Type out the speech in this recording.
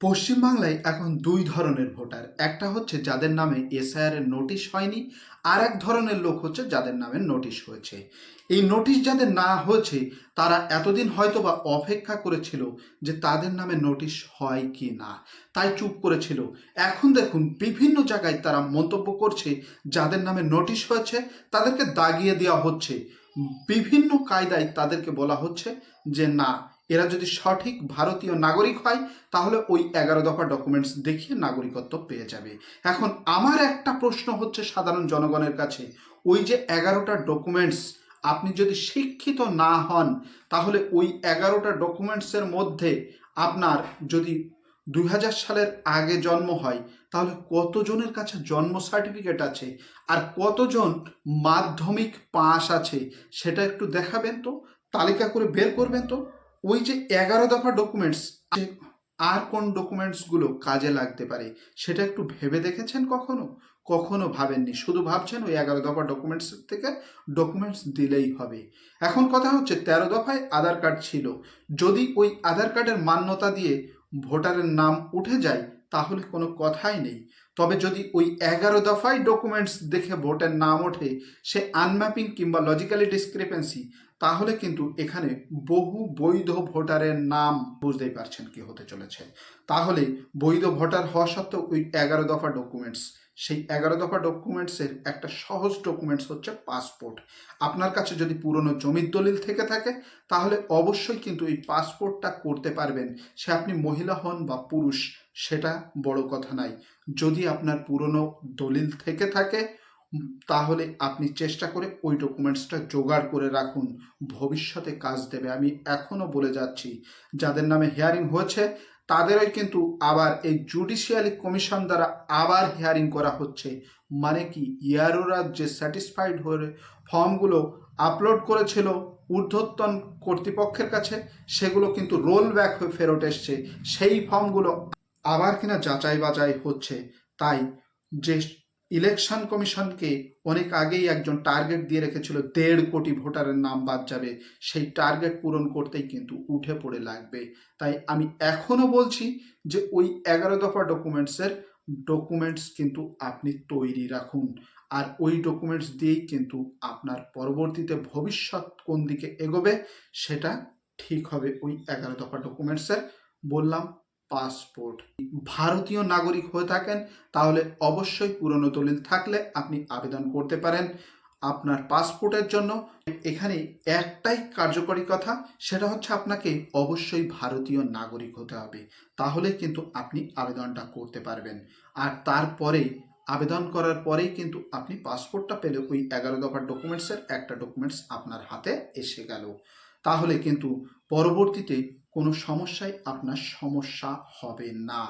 পশ্চিমবাংলায় এখন দুই ধরনের ভোটার। একটা হচ্ছে যাদের নামে এসআইআর এর নোটিশ হয়নি, আর এক ধরনের লোক হচ্ছে যাদের নামে নোটিশ হয়েছে। এই নোটিশ যাদের না হয়েছে তারা এতদিন হয়তো বা অপেক্ষা করেছিল যে তাদের নামে নোটিশ হয় কি না, তাই চুপ করেছিল। এখন দেখুন বিভিন্ন জায়গায় তারা মন্তব্য করছে যাদের নামে নোটিশ হয়েছে তাদেরকে দাগিয়ে দেওয়া হচ্ছে। বিভিন্ন কায়দায় তাদেরকে বলা হচ্ছে যে না, এরা যদি সঠিক ভারতীয় নাগরিক হয় তাহলে ওই 11 দফা ডকুমেন্টস দেখিয়ে নাগরিকত্ব পেয়ে যাবে। এখন আমার একটা প্রশ্ন হচ্ছে সাধারণ জনগণের কাছে, ওই যে 11টা ডকুমেন্টস, আপনি যদি শিক্ষিত না হন তাহলে ওই 11টা ডকুমেন্টসের মধ্যে আপনার যদি 2000 সালের আগে জন্ম হয় তাহলে কতজনের কাছে জন্ম সার্টিফিকেট আছে আর কতজন মাধ্যমিক পাস আছে সেটা একটু দেখাবেন তো, তালিকা করে বের করবেন তো। ওই যে 11 দফা ডকুমেন্টস, আর কোন ডকুমেন্টসগুলো কাজে লাগতে পারে সেটা একটু ভেবে দেখেছেন কখনো? কখনো ভাবেননি, শুধু ভাবছেন ওই 11 দফা ডকুমেন্টস থেকে ডকুমেন্টস দিলেই হবে। এখন কথা হচ্ছে 13 দফায় আধার কার্ড ছিল, যদি ওই আধার কার্ডের মান্যতা দিয়ে ভোটারের নাম উঠে যায় তাহলে কোনো কথাই নেই। তবে যদি ওই 11 দফায় ডকুমেন্টস দেখে ভোটের নাম ওঠে, সে আনম্যাপিং কিংবা লজিক্যালি ডিসক্রিপেন্সি, তাহলে কিন্তু এখানে বহু বৈধ ভোটারের নাম, বুঝতেই পারছেন কি হতে চলেছে। তাহলে বৈধ ভোটার হওয়া সত্ত্বেও ওই 11 দফা ডকুমেন্টস, সেই 11 দফা ডকুমেন্টসের একটা সহজ ডকুমেন্টস হচ্ছে পাসপোর্ট। আপনার কাছে যদি পুরনো জমির দলিল থেকে থাকে তাহলে অবশ্যই কিন্তু এই পাসপোর্টটা করতে পারবেন, সে আপনি মহিলা হন বা পুরুষ সেটা বড় কথা নাই। যদি আপনার পুরনো দলিল থেকে থাকে তাহলে আপনি চেষ্টা করে ওই ডকুমেন্টসটা জোগাড় করে রাখুন, ভবিষ্যতে কাজ দেবে। আমি এখনো বলে যাচ্ছি, যাদের নামে হিয়ারিং হয়েছে তাদেরই কিন্তু আবার এই জুডিশিয়ালি কমিশন দ্বারা আবার হিয়ারিং করা হচ্ছে। মানে কি, ইয়ারোরা যে স্যাটিসফাইড হয়ে ফর্মগুলো আপলোড করেছিল ঊর্ধ্বতন কর্তৃপক্ষের কাছে, সেগুলো কিন্তু রোল ব্যাক হয়ে ফেরত এসছে। সেই ফর্মগুলো আবার কিনা যাচাই বাছাই হচ্ছে। তাই যে ইলেকশন কমিশনকে অনেক আগেই একজন টার্গেট দিয়ে রেখেছিল 1.5 কোটি ভোটারের নাম বাদ যাবে, সেই টার্গেট পূরণ করতেই কিন্তু উঠে পড়ে লাগবে। তাই আমি এখনো বলছি যে ওই 11 দফা ডকুমেন্টস কিন্তু আপনি তৈরি রাখুন, আর ওই ডকুমেন্টস দিয়েই কিন্তু আপনার পরবর্তীতে ভবিষ্যৎ কোন দিকে এগোবে সেটা ঠিক হবে ওই 11 দফা ডকুমেন্টসের। বললাম পাসপোর্ট, ভারতীয় নাগরিক হয়ে থাকেন তাহলে অবশ্যই পুরনো দলিল থাকলে আপনি আবেদন করতে পারেন আপনার পাসপোর্টের জন্য। এখানে একটাই কার্যকরী কথা, সেটা হচ্ছে আপনাকে অবশ্যই ভারতীয় নাগরিক হতে হবে, তাহলে কিন্তু আপনি আবেদনটা করতে পারবেন। আর তারপরে আবেদন করার পরেই কিন্তু আপনি পাসপোর্টটা পেলে ওই 11 দফার ডকুমেন্টসের একটা ডকুমেন্টস আপনার হাতে এসে গেল। তাহলে কিন্তু পরবর্তীতে কোনো সমস্যায় আপনার সমস্যা হবে না।